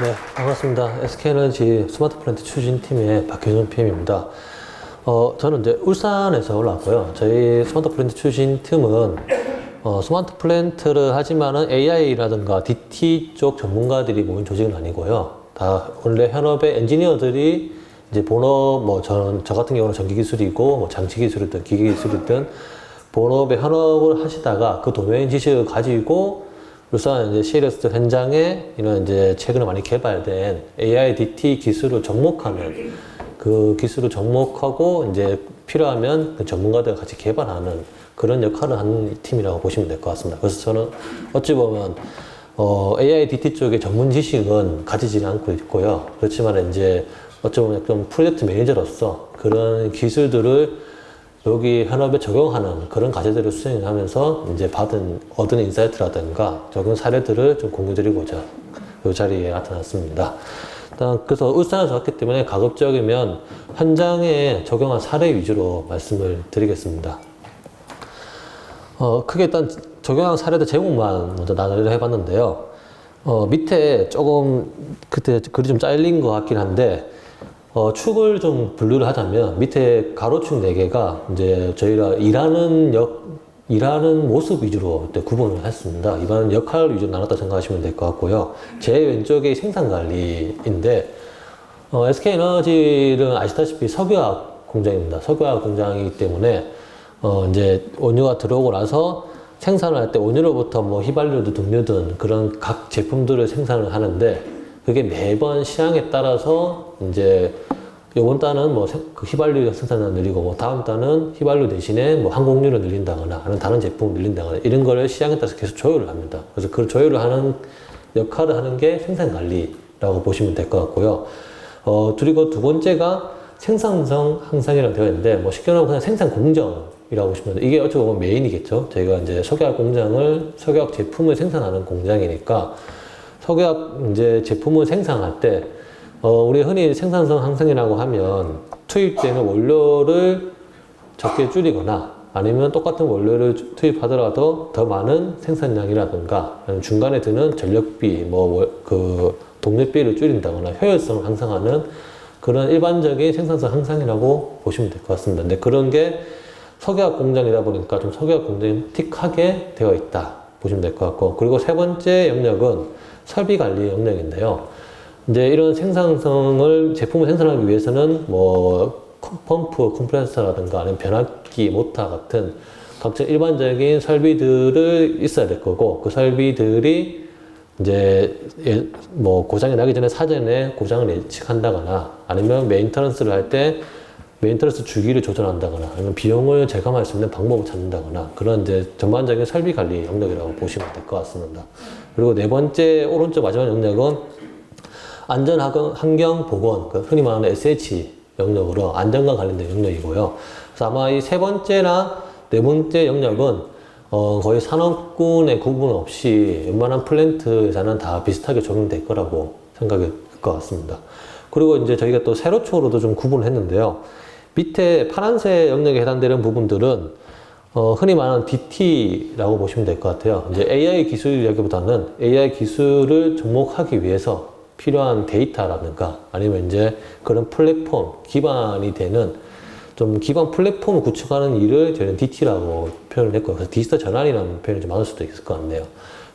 네, 반갑습니다. SK에너지 스마트 플랜트 추진팀의 박현준 PM입니다. 저는 이제 울산에서 올라왔고요. 저희 스마트 플랜트 추진팀은 스마트 플랜트를 하지만은 AI라든가 DT 쪽 전문가들이 모인 조직은 아니고요. 다 원래 현업의 엔지니어들이 이제 본업, 저 같은 경우는 전기기술이고, 장치기술이든 기계기술이든 본업의 현업을 하시다가 그 도메인 지식을 가지고 울산 이제 CLS 현장에 이런 이제 최근에 많이 개발된 AI DT 기술을 접목하는 그 기술을 접목하고 이제 필요하면 그 전문가들 같이 개발하는 그런 역할을 하는 팀이라고 보시면 될 것 같습니다. 그래서 저는 어찌 보면 AI DT 쪽의 전문 지식은 가지지 않고 있고요. 그렇지만 이제 어찌 보면 좀 프로젝트 매니저로서 그런 기술들을 여기 현업에 적용하는 그런 과제들을 수행하면서 이제 얻은 인사이트라든가 적용 사례들을 좀 공유드리고자 이 자리에 나타났습니다. 일단 그래서 울산에서 왔기 때문에 가급적이면 현장에 적용한 사례 위주로 말씀을 드리겠습니다. 크게 일단 적용한 사례들 제목만 먼저 나누려 해봤는데요. 밑에 조금 그때 글이 좀 잘린 것 같긴 한데 축을 좀 분류를 하자면 밑에 가로축 4개가 이제 저희가 일하는 모습 위주로 구분을 했습니다. 이번 역할 위주로 나눴다 생각하시면 될 것 같고요. 제 왼쪽이 생산관리인데 SK에너지는 아시다시피 석유화학 공장입니다. 석유화학 공장이기 때문에 이제 원유가 들어오고 나서 생산을 할 때 원유로부터 휘발유든 등유든 그런 각 제품들을 생산을 하는데 그게 매번 시향에 따라서 이제 요번 달은 그 휘발유 생산을 늘리고 다음 달은 휘발유 대신에 항공유를 늘린다거나 아니면 다른 제품을 늘린다거나 이런 거를 시향에 따라서 계속 조율을 합니다. 그래서 그 조율을 하는 역할을 하는 게 생산 관리라고 보시면 될 것 같고요. 그리고 두 번째가 생산성 향상이라고 되어 있는데 쉽게 말하면 그냥 생산 공정이라고 보시면 돼요. 이게 어찌 보면 메인이겠죠. 저희가 이제 석유화학 제품을 생산하는 공장이니까 석유화학 이제 제품을 생산할 때 우리 흔히 생산성 향상이라고 하면 투입되는 원료를 적게 줄이거나 아니면 똑같은 원료를 투입하더라도 더 많은 생산량이라든가 중간에 드는 전력비, 그 동력비를 줄인다거나 효율성을 향상하는 그런 일반적인 생산성 향상이라고 보시면 될 것 같습니다. 근데 그런 게 석유화학 공장이다 보니까 좀 석유화학 공장이 틱하게 되어 있다 보시면 될 것 같고, 그리고 세 번째 영역은 설비 관리 영역인데요. 이제 이런 생산성을 제품을 생산하기 위해서는 펌프, 컴프레서라든가 아니면 변압기, 모터 같은 각종 일반적인 설비들을 있어야 될 거고, 그 설비들이 이제 고장이 나기 전에 사전에 고장을 예측한다거나 아니면 메인터넌스를 할 때 메인터넌스 주기를 조절한다거나 아니면 비용을 절감할 수 있는 방법을 찾는다거나 그런 이제 전반적인 설비 관리 영역이라고 보시면 될 것 같습니다. 그리고 네 번째 오른쪽 마지막 영역은 안전환경 보건, 흔히 말하는 SH 영역으로 안전과 관련된 영역이고요. 그래서 아마 이 세 번째나 네 번째 영역은 거의 산업군의 구분 없이 웬만한 플랜트에서는 다 비슷하게 적용될 거라고 생각이 들 것 같습니다. 그리고 이제 저희가 또 세로축으로도 좀 구분을 했는데요. 밑에 파란색 영역에 해당되는 부분들은 흔히 말하는 DT라고 보시면 될 것 같아요. 이제 AI 기술이라기보다는 AI 기술을 접목하기 위해서 필요한 데이터라든가 아니면 이제 그런 플랫폼, 기반이 되는 좀 기반 플랫폼을 구축하는 일을 저희는 DT라고 표현을 했고요. 그래서 디지털 전환이라는 표현이 좀 맞을 수도 있을 것 같네요.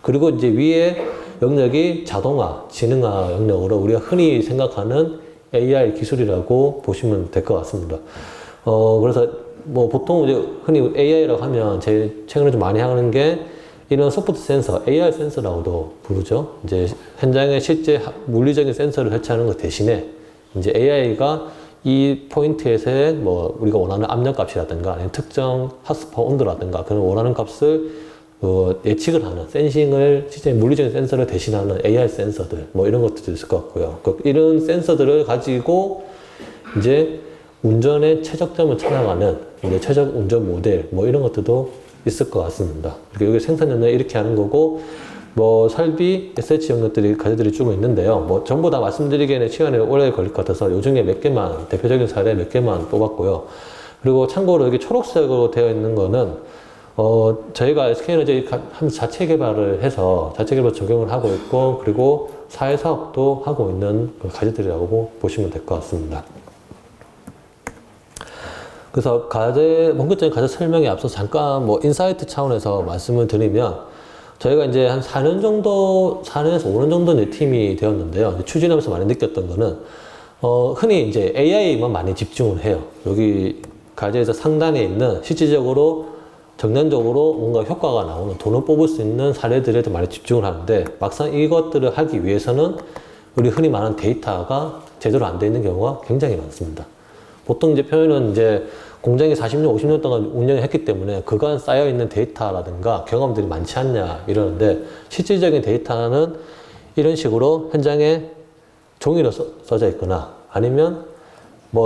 그리고 이제 위에 영역이 자동화, 지능화 영역으로 우리가 흔히 생각하는 AI 기술이라고 보시면 될 것 같습니다. 그래서 보통 이제 흔히 AI라고 하면 제일 최근에 좀 많이 하는 게 이런 소프트 센서, AR 센서라고도 부르죠. 이제 현장에 실제 물리적인 센서를 설치하는 것 대신에 이제 AI가 이 포인트에서의 우리가 원하는 압력값이라든가 아니면 특정 핫스팟 온도라든가 그런 원하는 값을 예측을 하는 센싱을 실제 물리적인 센서를 대신하는 AR 센서들 이런 것들도 있을 것 같고요. 이런 센서들을 가지고 이제 운전의 최적점을 찾아가는 이제 최적 운전 모델 이런 것들도 있을 것 같습니다. 여기 생산 영역 이렇게 하는 거고 설비, SH 영역들이 과제들이 쭉 있는데요. 전부 다 말씀드리기에는 시간이 오래 걸릴 것 같아서 요 중에 몇 개만, 대표적인 사례 몇 개만 뽑았고요. 그리고 참고로 여기 초록색으로 되어 있는 거는 저희가 SK에너지 자체 개발을 해서 자체 개발 적용을 하고 있고, 그리고 사회사업도 하고 있는 과제들이라고 보시면 될 것 같습니다. 그래서 본격적인 과제 설명에 앞서 잠깐 인사이트 차원에서 말씀을 드리면, 저희가 이제 한 4년 정도, 4년에서 5년 정도 내 팀이 되었는데요. 추진하면서 많이 느꼈던 거는, 흔히 이제 AI만 많이 집중을 해요. 여기 과제에서 상단에 있는 실질적으로 정량적으로 뭔가 효과가 나오는, 돈을 뽑을 수 있는 사례들에 더 많이 집중을 하는데, 막상 이것들을 하기 위해서는 우리 흔히 말하는 데이터가 제대로 안 돼 있는 경우가 굉장히 많습니다. 보통 이제 표현은 이제 공장이 40년, 50년 동안 운영을 했기 때문에 그간 쌓여있는 데이터라든가 경험들이 많지 않냐 이러는데, 실질적인 데이터는 이런 식으로 현장에 종이로 써져 있거나, 아니면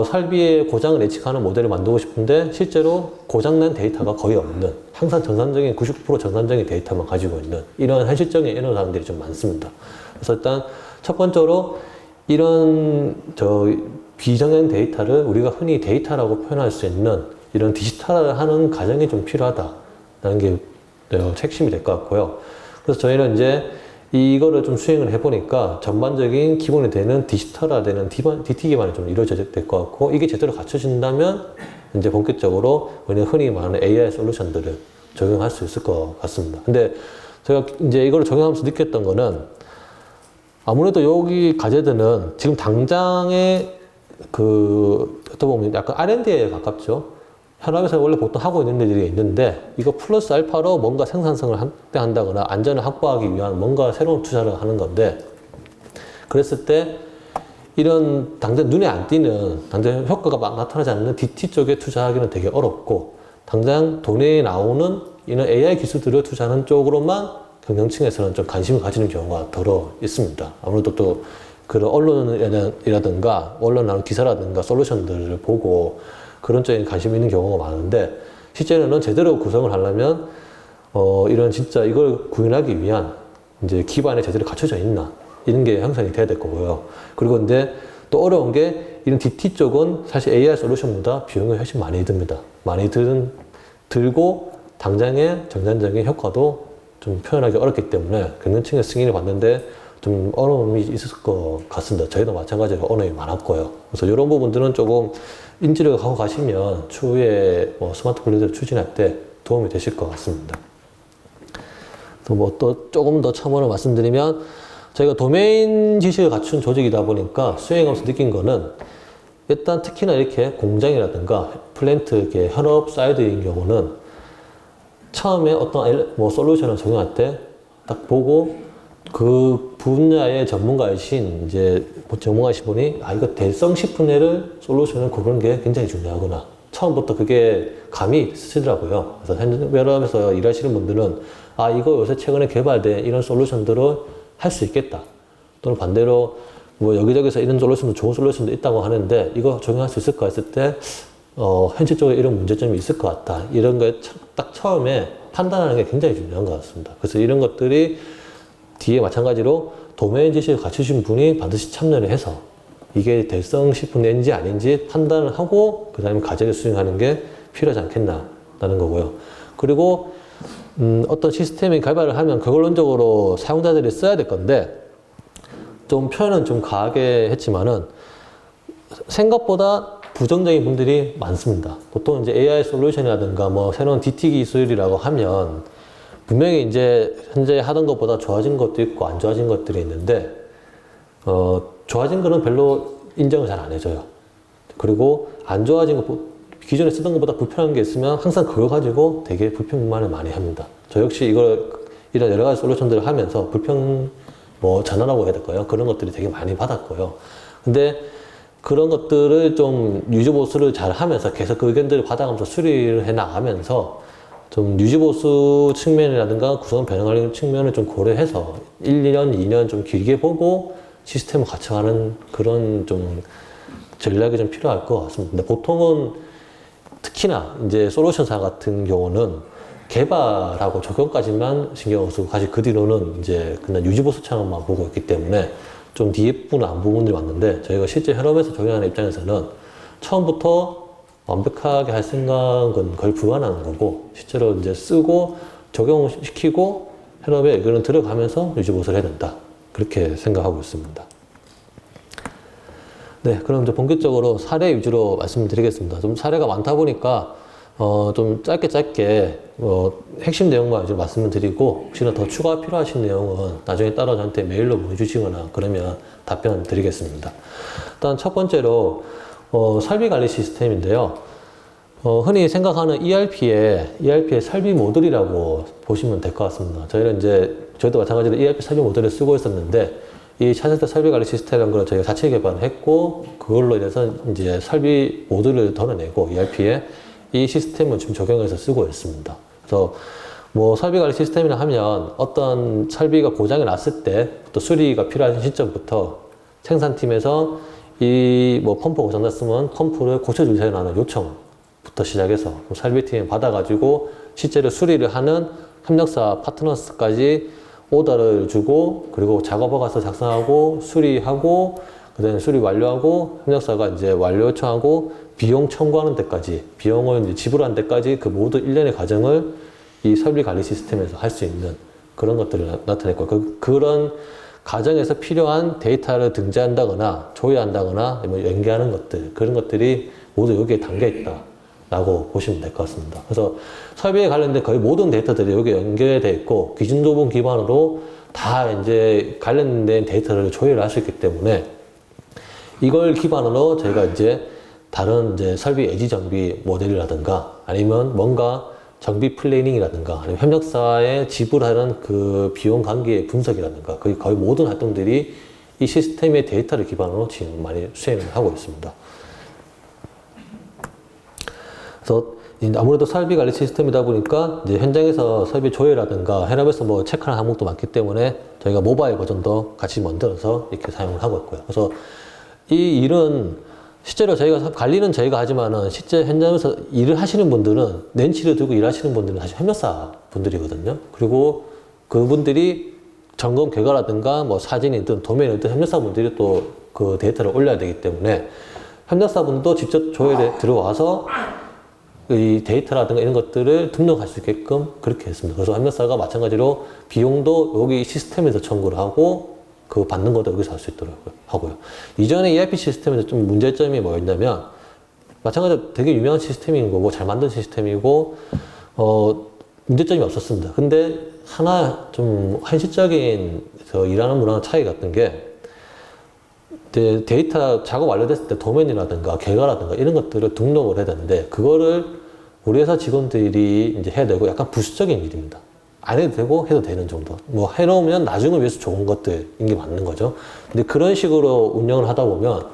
설비의 고장을 예측하는 모델을 만들고 싶은데 실제로 고장난 데이터가 거의 없는, 항상 정상적인 99% 정상적인 데이터만 가지고 있는 이런 현실적인 이런 사람들이 좀 많습니다. 그래서 일단 첫 번째로 이런 비정형 데이터를 우리가 흔히 데이터라고 표현할 수 있는 이런 디지털화하는 과정이 좀 필요하다라는 게 핵심이 될 것 같고요. 그래서 저희는 이제 이거를 좀 수행을 해보니까 전반적인 기본이 되는 디지털화되는 DT 기반이 좀 이루어져야 될 것 같고, 이게 제대로 갖춰진다면 이제 본격적으로 우리는 흔히 말하는 AI 솔루션들을 적용할 수 있을 것 같습니다. 근데 제가 이제 이거를 적용하면서 느꼈던 거는, 아무래도 여기 과제들은 지금 당장의 어떻게 보면 약간 R&D에 가깝죠. 현업에서 원래 보통 하고 있는 일들이 있는데, 이거 플러스 알파로 뭔가 생산성을 확대한다거나 안전을 확보하기 위한 뭔가 새로운 투자를 하는 건데, 그랬을 때 이런 당장 눈에 안 띄는, 당장 효과가 막 나타나지 않는 DT 쪽에 투자하기는 되게 어렵고, 당장 돈이 나오는 이런 AI 기술들을 투자하는 쪽으로만 경영층에서는 좀 관심을 가지는 경우가 더러 있습니다. 아무래도 또 그런 언론이라든가 언론 나오는 기사라든가 솔루션들을 보고 그런 쪽에 관심이 있는 경우가 많은데, 실제로는 제대로 구성을 하려면 이런 진짜 이걸 구현하기 위한 이제 기반이 제대로 갖춰져 있나, 이런 게 형성이 돼야 될 거고요. 그리고 근데 또 어려운 게, 이런 DT 쪽은 사실 AI 솔루션보다 비용이 훨씬 많이 듭니다. 많이 들고 당장의 정상적인 효과도 좀 표현하기 어렵기 때문에 경영층의 승인을 받는데 좀 어려움이 있을 것 같습니다. 저희도 마찬가지로 어려움이 많았고요. 그래서 이런 부분들은 조금 인지를 하고 가시면 추후에 스마트 블렌더를 추진할 때 도움이 되실 것 같습니다. 또 조금 더 첨언을 말씀드리면, 저희가 도메인 지식을 갖춘 조직이다 보니까 수행하면서 느낀 거는, 일단 특히나 이렇게 공장이라든가 플랜트 이렇게 현업 사이드인 경우는 처음에 어떤 솔루션을 적용할 때 딱 보고 그 분야의 전문가이신 분이 이거 대성 싶은 애를 솔루션을 고르는 게 굉장히 중요하구나. 처음부터 그게 감이 있으시더라고요. 그래서 현업에서 일하시는 분들은 이거 요새 최근에 개발된 이런 솔루션들을 할 수 있겠다. 또는 반대로 여기저기서 이런 솔루션도 좋은 솔루션도 있다고 하는데 이거 적용할 수 있을까 했을 때 현실적으로 이런 문제점이 있을 것 같다. 이런 걸 딱 처음에 판단하는 게 굉장히 중요한 것 같습니다. 그래서 이런 것들이 뒤에 마찬가지로 도메인 지식을 갖추신 분이 반드시 참여를 해서 이게 대성 싶은 애인지 아닌지 판단을 하고 그 다음에 과제를 수행하는 게 필요하지 않겠나라는 거고요. 그리고 어떤 시스템의 개발을 하면 그걸론적으로 사용자들이 써야 될 건데, 좀 표현은 좀 과하게 했지만은 생각보다 부정적인 분들이 많습니다. 보통 이제 AI 솔루션이라든가 새로운 DT 기술이라고 하면 분명히 이제 현재 하던 것보다 좋아진 것도 있고 안 좋아진 것들이 있는데, 좋아진 거는 별로 인정을 잘 안 해줘요. 그리고 안 좋아진 것, 기존에 쓰던 것보다 불편한 게 있으면 항상 그거 가지고 되게 불평만을 많이 합니다. 저 역시 이런 여러 가지 솔루션들을 하면서 전환하고 해야 될까요? 그런 것들이 되게 많이 받았고요. 근데 그런 것들을 좀 유지보수를 잘 하면서 계속 그 의견들을 받아가면서 수리를 해 나가면서 좀 유지보수 측면이라든가 구성 변형하는 측면을 좀 고려해서 1, 2년, 2년 좀 길게 보고 시스템을 갖춰가는 그런 좀 전략이 좀 필요할 것 같습니다. 근데 보통은 특히나 이제 솔루션사 같은 경우는 개발하고 적용까지만 신경을 쓰고 사실 그 뒤로는 이제 그냥 유지보수 차원만 보고 있기 때문에 좀 뒤에 부분은 안 부분들이 왔는데, 저희가 실제 현업에서 적용하는 입장에서는 처음부터 완벽하게 할 생각은 거의 불가능한 거고, 실제로 이제 쓰고 적용시키고 현업에 의견을 들어가면서 유지보수를 해야 된다. 그렇게 생각하고 있습니다. 네, 그럼 이제 본격적으로 사례 위주로 말씀드리겠습니다. 좀 사례가 많다 보니까 좀 짧게 핵심 내용만 좀 말씀을 드리고, 혹시나 더 추가 필요하신 내용은 나중에 따라 저한테 메일로 보내주시거나 그러면 답변 드리겠습니다. 일단 첫 번째로 설비 관리 시스템인데요. 흔히 생각하는 ERP의 설비 모듈이라고 보시면 될 것 같습니다. 저희도 마찬가지로 ERP 설비 모듈을 쓰고 있었는데, 이 차세대 설비 관리 시스템이라는 걸 저희가 자체 개발을 했고, 그걸로 인해서 이제 설비 모듈을 덜어내고 ERP에 이 시스템을 지금 적용해서 쓰고 있습니다. 그래서 뭐 설비 관리 시스템이라 하면 어떤 설비가 고장이 났을 때 또 수리가 필요한 시점부터 생산팀에서 이 뭐 펌프 고장 났으면 펌프를 고쳐주세요 라는 요청부터 시작해서 설비팀에 받아가지고 실제로 수리를 하는 협력사 파트너스까지 오더를 주고, 그리고 작업허 가서 작성하고 수리하고, 그 다음에 수리 완료하고 협력사가 이제 완료 요청하고 비용 청구하는 데까지, 비용을 이제 지불하는 데까지 그 모든 일련의 과정을 이 설비 관리 시스템에서 할 수 있는 그런 것들을 나타냈고, 그런 과정에서 필요한 데이터를 등재한다거나 조회한다거나 연계하는 것들, 그런 것들이 모두 여기에 담겨 있다라고 보시면 될 것 같습니다. 그래서 설비에 관련된 거의 모든 데이터들이 여기에 연결되어 있고, 기준 도분 기반으로 다 이제 관련된 데이터를 조회를 할 수 있기 때문에, 이걸 기반으로 저희가 이제 다른 이제 설비 예지 정비 모델이라든가, 아니면 뭔가 정비 플래닝이라든가, 아니면 협력사에 지불하는 그 비용 관계의 분석이라든가, 거의 모든 활동들이 이 시스템의 데이터를 기반으로 지금 많이 수행을 하고 있습니다. 그래서 아무래도 설비 관리 시스템이다 보니까 이제 현장에서 설비 조회라든가 현업에서 뭐 체크하는 항목도 많기 때문에 저희가 모바일 버전도 같이 만들어서 이렇게 사용을 하고 있고요. 그래서 이 일은 실제로 저희가 관리는 저희가 하지만은 실제 현장에서 일을 하시는 분들은, 렌치를 들고 일하시는 분들은 사실 협력사 분들이거든요. 그리고 그분들이 점검 결과라든가 뭐 사진이든 도면이든 협력사 분들이 또 그 데이터를 올려야 되기 때문에, 협력사 분도 직접 조회에 들어와서 이 데이터라든가 이런 것들을 등록할 수 있게끔 그렇게 했습니다. 그래서 협력사가 마찬가지로 비용도 여기 시스템에서 청구를 하고, 그 받는 것도 여기서 할 수 있도록 하고요. 이전에 ERP 시스템에서 좀 문제점이 뭐였냐면, 마찬가지로 되게 유명한 시스템인 거고 잘 만든 시스템이고 문제점이 없었습니다. 근데 하나 좀 현실적인 일하는 문화의 차이 같은 게, 데이터 작업 완료됐을 때 도면이라든가 결과라든가 이런 것들을 등록을 해야 되는데, 그거를 우리 회사 직원들이 이제 해야 되고, 약간 부수적인 일입니다. 안 해도 되고 해도 되는 정도. 뭐 해놓으면 나중을 위해서 좋은 것들인 게 맞는 거죠. 근데 그런 식으로 운영을 하다 보면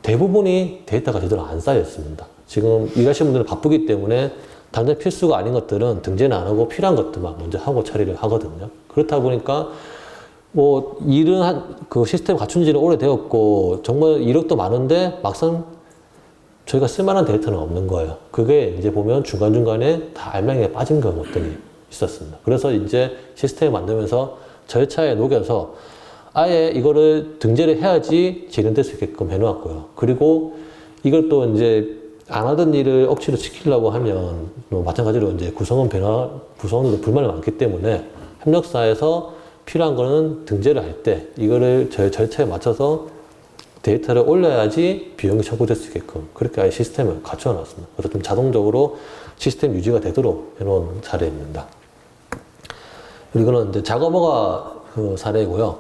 대부분이 데이터가 제대로 안 쌓여 있습니다. 지금 일하시는 분들은 바쁘기 때문에 당장 필수가 아닌 것들은 등재는 안 하고 필요한 것들만 먼저 하고 처리를 하거든요. 그렇다 보니까 뭐 일은 그 시스템 갖춘 지는 오래되었고 정말 이력도 많은데 막상 저희가 쓸만한 데이터는 없는 거예요. 그게 이제 보면 중간중간에 다 알맹이에 빠진 경우들이 있었습니다. 그래서 이제 시스템을 만들면서 절차에 녹여서 아예 이거를 등재를 해야지 진행될 수 있게끔 해놓았고요. 그리고 이걸 또 이제 안 하던 일을 억지로 시키려고 하면 뭐 마찬가지로 이제 구성원들도 불만이 많기 때문에 협력사에서 필요한 거는 등재를 할 때 이거를 저희 절차에 맞춰서 데이터를 올려야지 비용이 청구될 수 있게끔 그렇게 아예 시스템을 갖춰 놨습니다. 그래서 좀 자동적으로 시스템 유지가 되도록 해놓은 사례입니다. 그리고는 이제 작업허가 그 사례고요.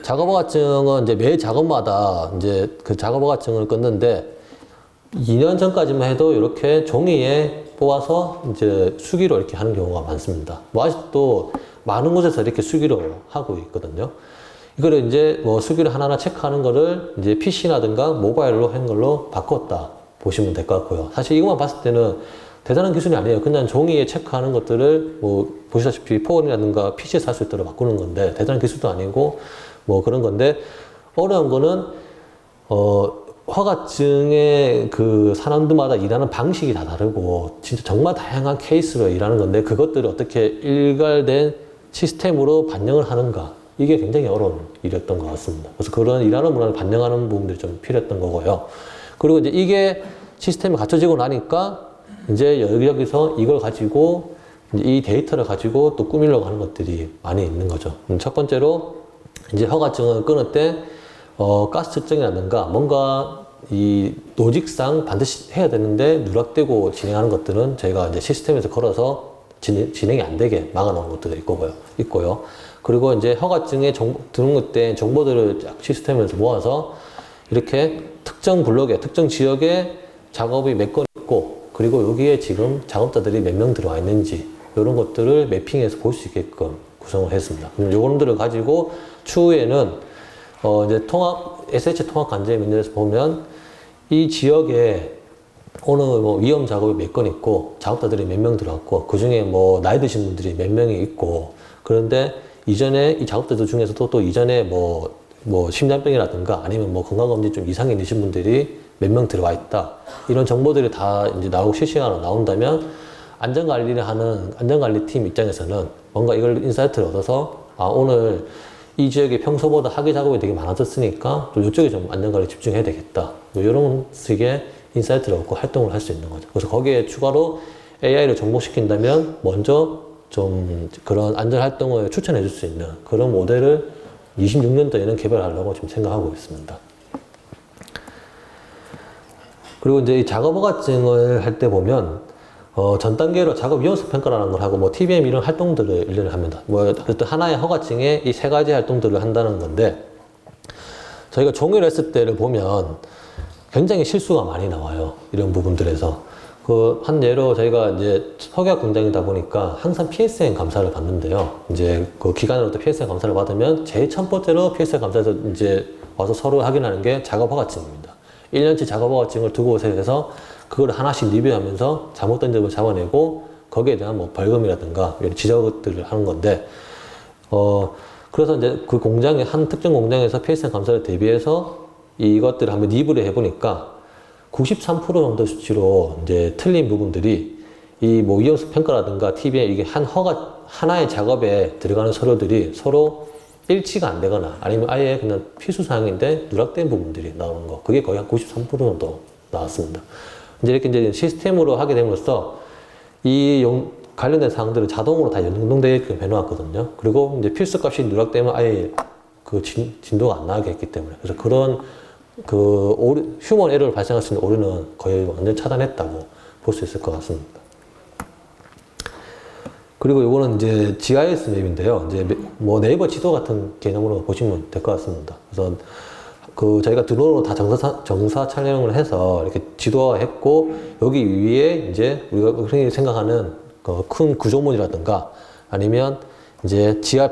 작업허가증은 이제 매 작업마다 이제 그 작업허가증을 끊는데 2년 전까지만 해도 이렇게 종이에 뽑아서 이제 수기로 이렇게 하는 경우가 많습니다. 뭐 아직도 많은 곳에서 이렇게 수기로 하고 있거든요. 이거를 이제 뭐 수기로 하나하나 체크하는 거를 이제 PC나든가 모바일로 한 걸로 바꿨다 보시면 될 것 같고요. 사실 이것만 봤을 때는 대단한 기술이 아니에요. 그냥 종이에 체크하는 것들을 뭐 보시다시피 폰이라든가 PC에서 할 수 있도록 바꾸는 건데 대단한 기술도 아니고 뭐 그런 건데 어려운 거는 허가증의 그 사람들마다 일하는 방식이 다 다르고 진짜 정말 다양한 케이스로 일하는 건데 그것들을 어떻게 일괄된 시스템으로 반영을 하는가 이게 굉장히 어려운 일이었던 것 같습니다. 그래서 그런 일하는 문화를 반영하는 부분들이 좀 필요했던 거고요. 그리고 이제 이게 시스템이 갖춰지고 나니까 이제 여기서 이걸 가지고 이제 이 데이터를 가지고 또 꾸미려고 하는 것들이 많이 있는 거죠. 첫 번째로 이제 허가증을 끊을 때 가스 측정이라든가 뭔가 이 노직상 반드시 해야 되는데 누락되고 진행하는 것들은 저희가 이제 시스템에서 걸어서 진행이 안 되게 막아놓은 것도 있고요. 그리고 이제 허가증에 등록된 정보들을 시스템에서 모아서 이렇게 특정 블록에, 특정 지역에 작업이 몇 건 있고, 그리고 여기에 지금 작업자들이 몇 명 들어와 있는지, 이런 것들을 매핑해서 볼 수 있게끔 구성을 했습니다. 그럼 요것들을 가지고 추후에는, 이제 SH 통합 관제 면에서 보면, 이 지역에 오늘 뭐 위험 작업이 몇 건 있고, 작업자들이 몇 명 들어왔고, 그 중에 뭐 나이 드신 분들이 몇 명이 있고, 그런데 이전에 이 작업자들 중에서도 또 이전에 뭐 심장병이라든가 아니면 뭐 건강검진 좀 이상이 있으신 분들이 몇 명 들어와 있다. 이런 정보들이 다 이제 나오고 실시간으로 나온다면 안전관리를 하는 안전관리팀 입장에서는 뭔가 이걸 인사이트를 얻어서 오늘 이 지역에 평소보다 하기 작업이 되게 많아졌으니까 또 이쪽에 좀 안전관리 집중해야 되겠다. 뭐 이런 식의 인사이트를 얻고 활동을 할 수 있는 거죠. 그래서 거기에 추가로 AI를 접목시킨다면 먼저 좀 그런 안전활동을 추천해 줄 수 있는 그런 모델을 26년도에는 개발하려고 지금 생각하고 있습니다. 그리고 이제 이 작업허가증을 할 때 보면, 전 단계로 작업 위험성 평가라는 걸 하고, 뭐, TBM 이런 활동들을 1년에 합니다. 뭐, 어쨌든 하나의 허가증에 이 세 가지 활동들을 한다는 건데, 저희가 종료를 했을 때를 보면 굉장히 실수가 많이 나와요. 이런 부분들에서. 한 예로 저희가 이제 석유화학 공장이다 보니까 항상 PSN 감사를 받는데요. 이제 그 기관으로부터 PSN 감사를 받으면 제일 첫 번째로 PSN 감사에서 이제 와서 서로 확인하는 게 작업허가증입니다. 1년치 작업허가증을 두고 해서 그걸 하나씩 리뷰하면서 잘못된 점을 잡아내고 거기에 대한 뭐 벌금이라든가 이런 지적들을 하는 건데, 그래서 이제 그 공장의 한 특정 공장에서 PSN 감사를 대비해서 이것들을 한번 리뷰를 해보니까 93% 정도 수치로 이제 틀린 부분들이 이 뭐 위험성 평가라든가 TBM 이게 하나의 작업에 들어가는 서류들이 서로 일치가 안 되거나 아니면 아예 그냥 필수사항인데 누락된 부분들이 나오는 거. 그게 거의 한 93% 정도 나왔습니다. 이제 이렇게 이제 시스템으로 하게 됨으로써 관련된 사항들을 자동으로 다 연동되게끔 해놓았거든요. 그리고 이제 필수값이 누락되면 아예 그 진도가 안 나게 했기 때문에. 그래서 그런 휴먼 에러를 발생할 수 있는 오류는 거의 완전 차단했다고 볼 수 있을 것 같습니다. 그리고 이거는 이제 GIS 맵인데요. 이제 뭐 네이버 지도 같은 개념으로 보시면 될 것 같습니다. 그래서 저희가 드론으로 다 정사 촬영을 해서 이렇게 지도화했고, 여기 위에 이제 우리가 흔히 생각하는 큰 구조물이라든가 아니면 이제 지하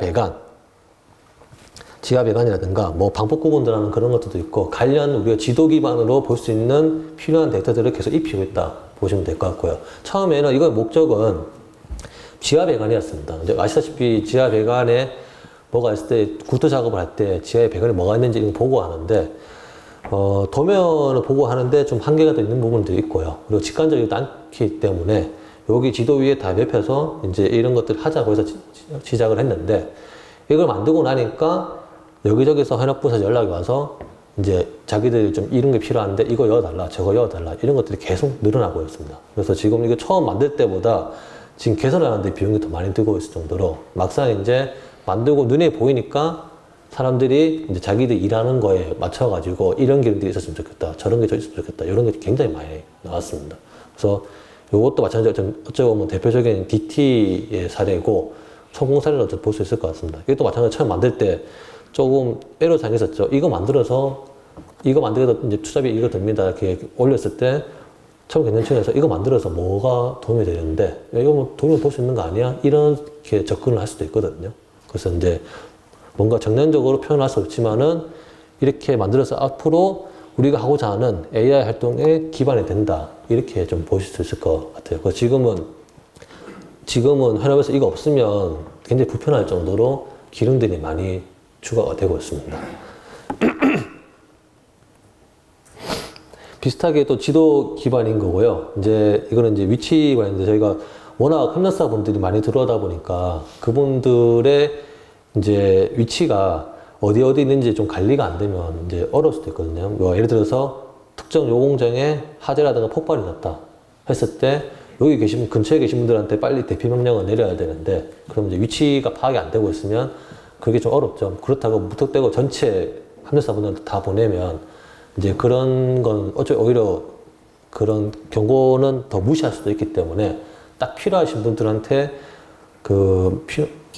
배관이라든가 뭐 방폭 구분들하는 그런 것들도 있고, 관련 우리가 지도 기반으로 볼 수 있는 필요한 데이터들을 계속 입히고 있다 보시면 될 것 같고요. 처음에는 이거의 목적은 지하 배관이었습니다. 이제 아시다시피 지하 배관에 뭐가 있을 때 구토 작업을 할 때 지하에 배관에 뭐가 있는지 보고 하는데, 도면을 보고 하는데 좀 한계가 더 있는 부분들이 있고요. 그리고 직관적이지 않기 때문에 여기 지도 위에 다 맵혀서 이제 이런 것들을 하자고 해서 시작을 했는데, 이걸 만들고 나니까 여기저기서 현역부서에서 연락이 와서 이제 자기들이 좀 이런 게 필요한데 이거 넣어달라, 저거 넣어달라, 이런 것들이 계속 늘어나고 있습니다. 그래서 지금 이거 처음 만들 때보다 지금 개선하는데 비용이 더 많이 들고 있을 정도로, 막상 이제 만들고 눈에 보이니까 사람들이 이제 자기들 일하는 거에 맞춰가지고 이런 기능들이 있었으면 좋겠다, 저런 게 더 있었으면 좋겠다, 이런 게 굉장히 많이 나왔습니다. 그래서 이것도 마찬가지로 어찌 보면 대표적인 DT의 사례고 성공 사례로 볼 수 있을 것 같습니다. 이것도 마찬가지로 처음 만들 때 조금 에러장이 있었죠. 이거 만들어서 이제 투자비 이거 듭니다 이렇게 올렸을 때 처음 경영층에서 이거 만들어서 뭐가 도움이 되는데, 이거 뭐 도움을 볼 수 있는 거 아니야? 이렇게 접근을 할 수도 있거든요. 그래서 이제 뭔가 정량적으로 표현할 수 없지만은 이렇게 만들어서 앞으로 우리가 하고자 하는 AI 활동의 기반이 된다, 이렇게 좀 보실 수 있을 것 같아요. 그래서 지금은 현업에서 이거 없으면 굉장히 불편할 정도로 기능들이 많이 추가가 되고 있습니다. 비슷하게 또 지도 기반인 거고요. 이거는 이제 위치 관련인데, 저희가 워낙 협력사 분들이 많이 들어오다 보니까 그분들의 이제 위치가 어디 있는지 좀 관리가 안 되면 이제 어려울 수도 있거든요. 뭐 예를 들어서 특정 요 공장에 화재라든가 폭발이 났다 했을 때 여기 근처에 계신 분들한테 빨리 대피 명령을 내려야 되는데, 그럼 이제 위치가 파악이 안 되고 있으면 그게 좀 어렵죠. 그렇다고 무턱대고 전체 합력사분들한테 다 보내면 이제 그런 건 오히려 그런 경고는 더 무시할 수도 있기 때문에 딱 필요하신 분들한테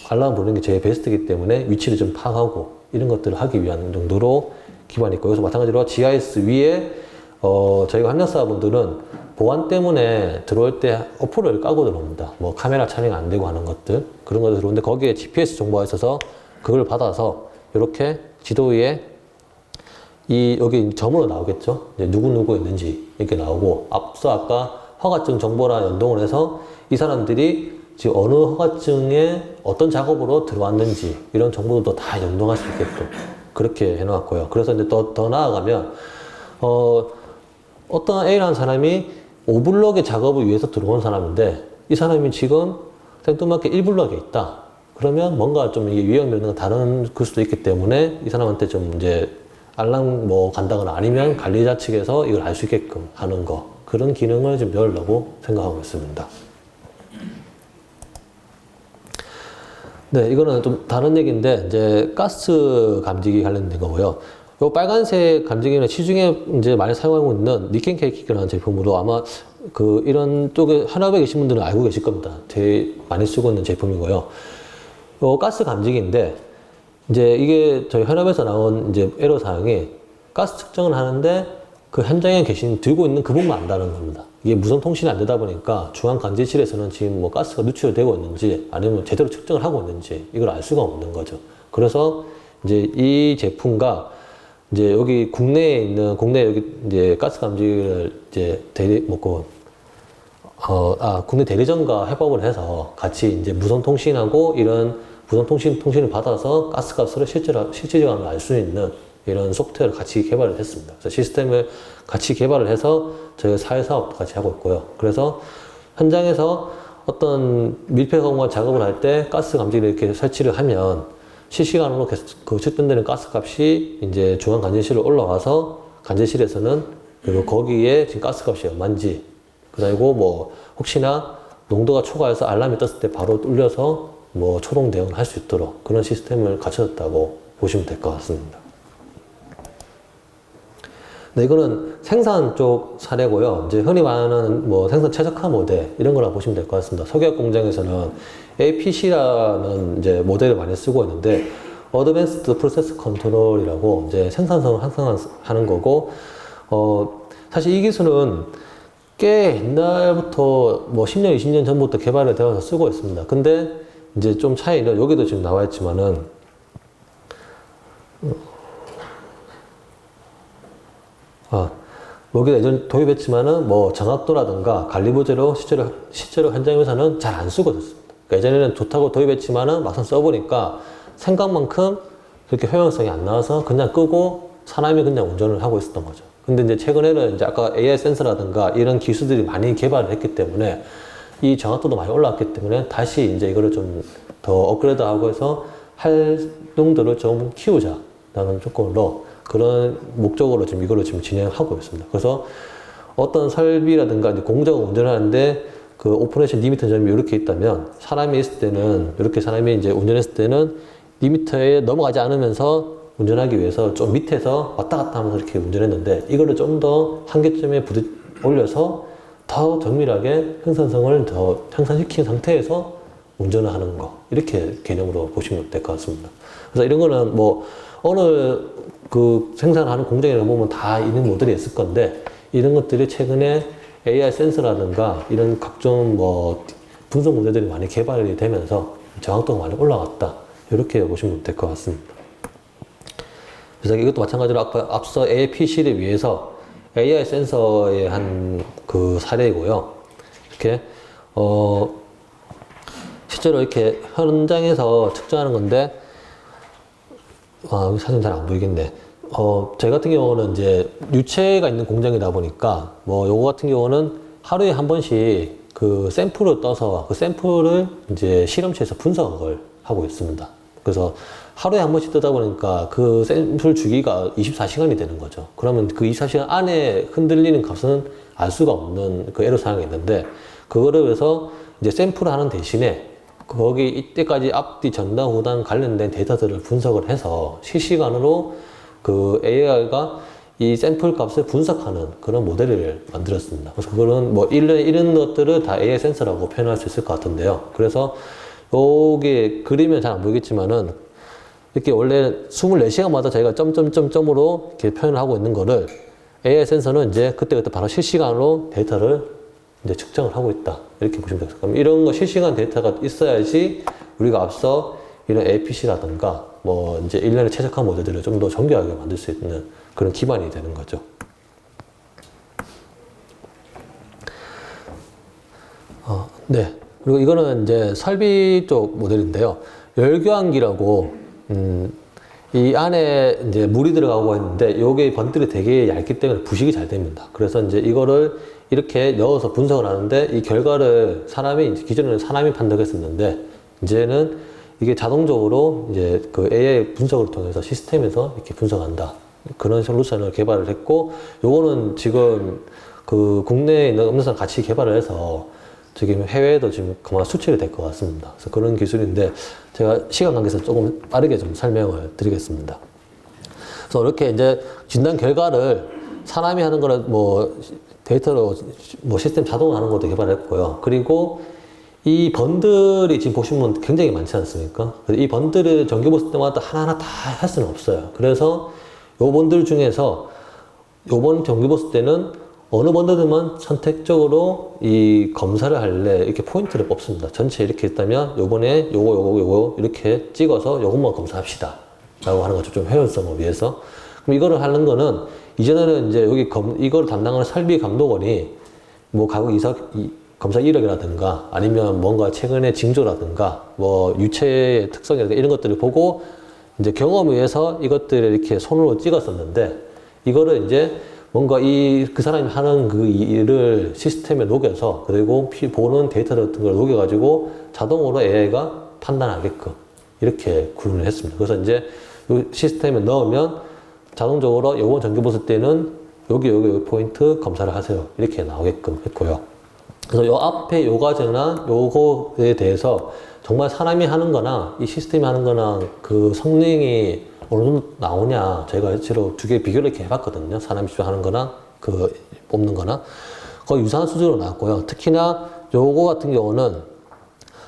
알람 부르는 게 제일 베스트이기 때문에 위치를 좀 파악하고 이런 것들을 하기 위한 정도로 기반이 있고, 여기서 마찬가지로 GIS 위에 저희가 협력사분들은 보안 때문에 들어올 때 어플을 까고 들어옵니다. 뭐 카메라 촬영 안 되고 하는 것들, 그런 것들 들어오는데 거기에 GPS 정보가 있어서 그걸 받아서 이렇게 지도 위에 여기 점으로 나오겠죠. 이제 누구 있는지 이렇게 나오고, 앞서 아까 허가증 정보랑 연동을 해서 이 사람들이 지금 어느 허가증에 어떤 작업으로 들어왔는지 이런 정보도 다 연동할 수 있게끔 그렇게 해놓았고요. 그래서 이제 더 나아가면 어떤 A라는 사람이 5블럭의 작업을 위해서 들어온 사람인데 이 사람이 지금 생뚱맞게 1블럭에 있다. 그러면 뭔가 좀 이게 유형 면허가 다른 그 수도 있기 때문에 이 사람한테 좀 이제 알람 간다거나 아니면 관리자 측에서 이걸 알 수 있게끔 하는 거, 그런 기능을 좀 넣으려고 생각하고 있습니다. 네, 이거는 좀 다른 얘기인데 이제 가스 감지기 관련된 거고요. 요 빨간색 감지기는 시중에 이제 많이 사용하고 있는 니켄케이키라는 제품으로 아마 이런 쪽에 현업에 계신 분들은 알고 계실 겁니다. 되게 많이 쓰고 있는 제품이고요. 요 가스 감지기인데 이제 이게 저희 현업에서 나온 이제 애로 사항이 가스 측정을 하는데 그 현장에 들고 있는 그분만 안다는 겁니다. 이게 무선 통신이 안 되다 보니까 중앙 감지실에서는 지금 뭐 가스가 누출되고 있는지 아니면 제대로 측정을 하고 있는지 이걸 알 수가 없는 거죠. 그래서 이제 이 제품과 이제 여기 국내에 여기 이제 가스 감지기를 이제 국내 대리점과 협업을 해서 같이 이제 무선 통신하고 이런 무선 통신을 받아서 가스 값을 실질적으로 알 수 있는 이런 소프트웨어를 같이 개발을 했습니다. 그래서 시스템을 같이 개발을 해서 저희가 사회사업도 같이 하고 있고요. 그래서 현장에서 어떤 밀폐 공간 작업을 할 때 가스 감지기를 이렇게 설치를 하면 실시간으로 계속 측정되는 가스 값이 이제 중앙 간접실로 올라와서 간접실에서는 그리고 거기에 지금 가스 값이 얼마인지, 그리고 뭐 혹시나 농도가 초과해서 알람이 떴을 때 바로 뚫려서 뭐 초동 대응을 할 수 있도록 그런 시스템을 갖춰졌다고 보시면 될 것 같습니다. 네, 이거는 생산 쪽 사례고요. 이제 흔히 말하는 뭐 생산 최적화 모델 이런 거라고 보시면 될 것 같습니다. 석유화학 공장에서는 APC라는 이제 모델을 많이 쓰고 있는데 Advanced Process Control이라고 이제 생산성을 향상하는 거고, 사실 이 기술은 꽤 옛날부터 뭐 10년, 20년 전부터 개발이 되어서 쓰고 있습니다. 근데 이제 좀 차이는 여기도 지금 나와 있지만은 여기다 예전 도입했지만은 뭐 정확도라든가 관리 부재로 실제로 현장에서는 잘 안 쓰고 있습니다. 그러니까 예전에는 좋다고 도입했지만은 막상 써보니까 생각만큼 그렇게 효용성이 안 나와서 그냥 끄고 사람이 그냥 운전을 하고 있었던 거죠. 근데 이제 최근에는 이제 아까 AI 센서라든가 이런 기술들이 많이 개발을 했기 때문에 이 정확도도 많이 올라왔기 때문에 다시 이제 이거를 좀 더 업그레이드하고 해서 활용도를 좀 키우자라는 조건으로 그런 목적으로 지금 이거를 지금 진행하고 있습니다. 그래서 어떤 설비라든가 이제 공정을 운전하는데 그 오퍼레이션 리미터 점이 이렇게 있다면 사람이 있을 때는 이렇게 사람이 이제 운전했을 때는 리미터에 넘어가지 않으면서 운전하기 위해서 좀 밑에서 왔다 갔다 하면서 이렇게 운전했는데 이거를 좀 더 한계점에 올려서 더 정밀하게 생산성을 더 향상시킨 상태에서 운전을 하는 거, 이렇게 개념으로 보시면 될 것 같습니다. 그래서 이런 거는 뭐 어느 그 생산하는 공장에 보면 다 있는 모델이 있을 건데 이런 것들이 최근에 AI 센서라든가 이런 각종 뭐 분석 모델들이 많이 개발이 되면서 정확도가 많이 올라갔다, 이렇게 보시면 될 것 같습니다. 그래서 이것도 마찬가지로 앞서 APC를 위해서 AI 센서의 한 그 사례이고요. 이렇게 실제로 이렇게 현장에서 측정하는 건데 사진 잘 안 보이겠네. 저희 같은 경우는 이제 유체가 있는 공장이다 보니까 뭐 요거 같은 경우는 하루에 한 번씩 그 샘플을 떠서 그 샘플을 이제 실험실에서 분석을 하고 있습니다. 그래서 하루에 한 번씩 뜨다 보니까 그 샘플 주기가 24시간이 되는 거죠. 그러면 그 24시간 안에 흔들리는 값은 알 수가 없는 그 애로사항이 있는데, 그거를 위해서 이제 샘플을 하는 대신에 거기 이때까지 앞뒤 전단 후단 관련된 데이터들을 분석을 해서 실시간으로 그 AI가 이 샘플 값을 분석하는 그런 모델을 만들었습니다. 그래서 그런 뭐 이런 것들을 다 AI 센서라고 표현할 수 있을 것 같은데요. 그래서 요게 그리면 잘 안 보이겠지만은 이렇게 원래 24시간마다 저희가 점점점점으로 이렇게 표현을 하고 있는 거를 AI 센서는 이제 그때그때 바로 실시간으로 데이터를 이제 측정을 하고 있다. 이렇게 보시면 되겠습니다. 그럼 이런 거 실시간 데이터가 있어야지 우리가 앞서 이런 APC라든가 뭐 이제 일련의 최적화 모델들을 좀 더 정교하게 만들 수 있는 그런 기반이 되는 거죠. 네. 그리고 이거는 이제 설비 쪽 모델인데요. 열교환기라고, 이 안에 이제 물이 들어가고 있는데, 요게 번들이 되게 얇기 때문에 부식이 잘 됩니다. 그래서 이제 이거를 이렇게 넣어서 분석을 하는데, 이 결과를 이제 기존에는 사람이 판독했었는데, 이제는 이게 자동적으로 이제 그 AI 분석을 통해서 시스템에서 이렇게 분석한다. 그런 솔루션을 개발을 했고, 요거는 지금 그 국내에 있는 업무상 같이 개발을 해서 지금 해외에도 지금 그만 수출이 될 것 같습니다. 그래서 그런 기술인데 제가 시간 관계에서 조금 빠르게 좀 설명을 드리겠습니다. 그래서 이렇게 이제 진단 결과를 사람이 하는 거를 뭐 데이터로 뭐 시스템 자동으로 하는 것도 개발했고요. 그리고 이 번들이 지금 보시면 굉장히 많지 않습니까? 이 번들을 전기 보실 때마다 하나하나 다 할 수는 없어요. 그래서 요 번들 중에서 요번 전기 보실 때는 어느 번들만 선택적으로 이 검사를 할래 이렇게 포인트를 뽑습니다. 전체 이렇게 있다면 요번에 요거 이렇게 찍어서 요것만 검사합시다 라고 하는 거죠. 좀 효율성을 위해서. 그럼 이거를 하는 거는 이전에는 이제 여기 이거를 담당하는 설비 감독원이 뭐 가구 검사 이력이라든가 아니면 뭔가 최근의 징조라든가 뭐 유체의 특성이라든가 이런 것들을 보고 이제 경험에 의해서 이것들을 이렇게 손으로 찍었었는데 이거를 이제 뭔가 그 사람이 하는 그 일을 시스템에 녹여서 그리고 보는 데이터 같은 걸 녹여가지고 자동으로 AI가 판단하게끔 이렇게 구현을 했습니다. 그래서 이제 이 시스템에 넣으면 자동적으로 요번 전기 보실 때는 여기 포인트 검사를 하세요. 이렇게 나오게끔 했고요. 그래서 요 앞에 요 과정이나 요거에 대해서 정말 사람이 하는 거나 이 시스템이 하는 거나 그 성능이 어느 정도 나오냐 저희가 실제로 두 개 비교를 이렇게 해봤거든요. 사람이 직접 하는 거나 그 뽑는 거나 거의 유사한 수준으로 나왔고요. 특히나 요거 같은 경우는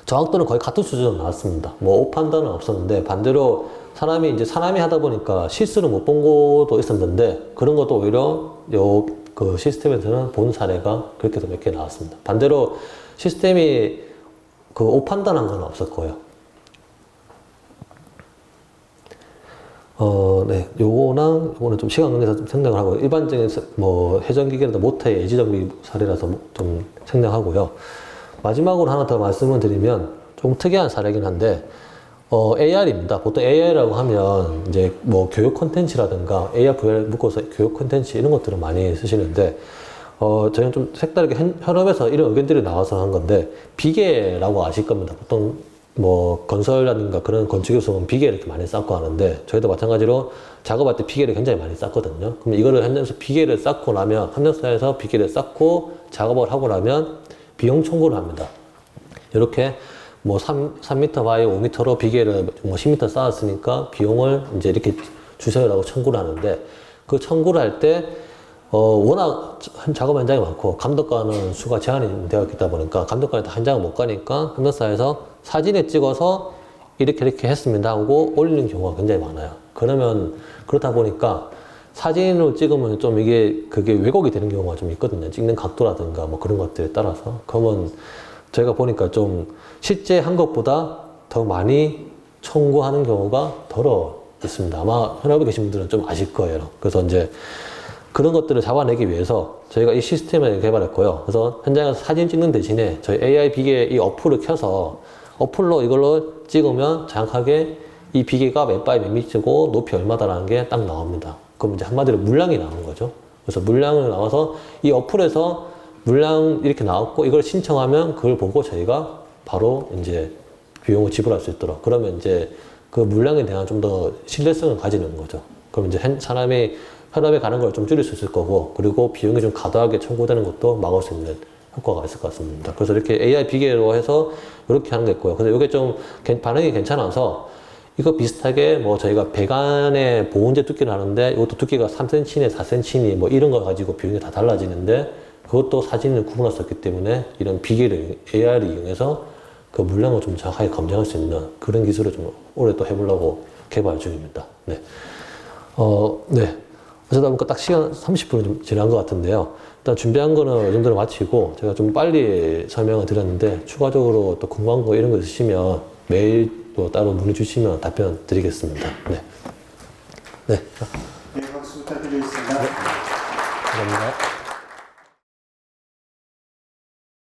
정확도는 거의 같은 수준으로 나왔습니다. 뭐 오판단은 없었는데 반대로 사람이 하다 보니까 실수를 못 본 것도 있었는데 그런 것도 오히려 그 시스템에서는 본 사례가 그렇게 몇 개 나왔습니다. 반대로 시스템이 그 오판단한 건 없었고요. 네. 요거는 좀 시간 관계에서 좀 생략을 하고, 일반적인 뭐 회전기계라도 모터의 예지정비 사례라서 좀 생략하고요. 마지막으로 하나 더 말씀을 드리면 좀 특이한 사례긴 한데, AR입니다. 보통 AR이라고 하면 이제 뭐 교육 콘텐츠라든가 AR, VR 묶어서 교육 콘텐츠 이런 것들을 많이 쓰시는데, 저희는 좀 색다르게 현업에서 이런 의견들이 나와서 한 건데, 비계라고 아실 겁니다. 보통 뭐 건설이라든가 그런 건축에서 보면 비계를 이렇게 많이 쌓고 하는데 저희도 마찬가지로 작업할 때 비계를 굉장히 많이 쌓거든요. 그럼 이거를 현장에서 비계를 쌓고 나면 현장사에서 비계를 쌓고 작업을 하고 나면 비용 청구를 합니다. 이렇게 뭐 3m 바이 5m로 비계를 뭐 10m 쌓았으니까 비용을 이제 이렇게 주세요라고 청구를 하는데 그 청구를 할 때 워낙 작업 현장이 많고 감독관은 수가 제한이 되어 있다 보니까 감독관이 다 현장을 못 가니까 현장사에서 사진에 찍어서 이렇게 했습니다 하고 올리는 경우가 굉장히 많아요. 그렇다 보니까 사진으로 찍으면 좀 그게 왜곡이 되는 경우가 좀 있거든요. 찍는 각도라든가 뭐 그런 것들에 따라서. 그러면 저희가 보니까 좀 실제 한 것보다 더 많이 청구하는 경우가 덜어 있습니다. 아마 현업에 계신 분들은 좀 아실 거예요. 그래서 이제 그런 것들을 잡아내기 위해서 저희가 이 시스템을 개발했고요. 그래서 현장에서 사진 찍는 대신에 저희 AI 비계 이 어플을 켜서 어플로 이걸로 찍으면 정확하게 이 비계가 몇 바이 몇 미터고 높이 얼마다라는 게 딱 나옵니다. 그럼 이제 한마디로 물량이 나오는 거죠. 그래서 물량이 나와서 이 어플에서 물량 이렇게 나왔고 이걸 신청하면 그걸 보고 저희가 바로 이제 비용을 지불할 수 있도록 그러면 이제 그 물량에 대한 좀 더 신뢰성을 가지는 거죠. 그럼 이제 사람이 현업에 가는 걸 좀 줄일 수 있을 거고 그리고 비용이 좀 과도하게 청구되는 것도 막을 수 있는 효과가 있을 것 같습니다. 그래서 이렇게 AI 비계로 해서 이렇게 하는 게 있고요. 근데 이게 좀 반응이 괜찮아서 이거 비슷하게 뭐 저희가 배관의 보온재 두께를 하는데 이것도 두께가 3cm니 4cm니 뭐 이런 거 가지고 비용이 다 달라지는데 그것도 사진을 구분할 수 있기 때문에 이런 비계를 AI를 이용해서 그 물량을 좀 정확하게 검증할 수 있는 그런 기술을 좀 올해 또 해보려고 개발 중입니다. 네. 네. 어쩌다 보니까 딱 시간 30분이 좀 지난 것 같은데요. 일단 준비한 거는 이 정도로 마치고 제가 좀 빨리 설명을 드렸는데 추가적으로 또 궁금한 거 이런 거 있으시면 메일 또 따로 문의 주시면 답변 드리겠습니다. 네. 네. 네, 박수 부탁드리겠습니다. 감사합니다.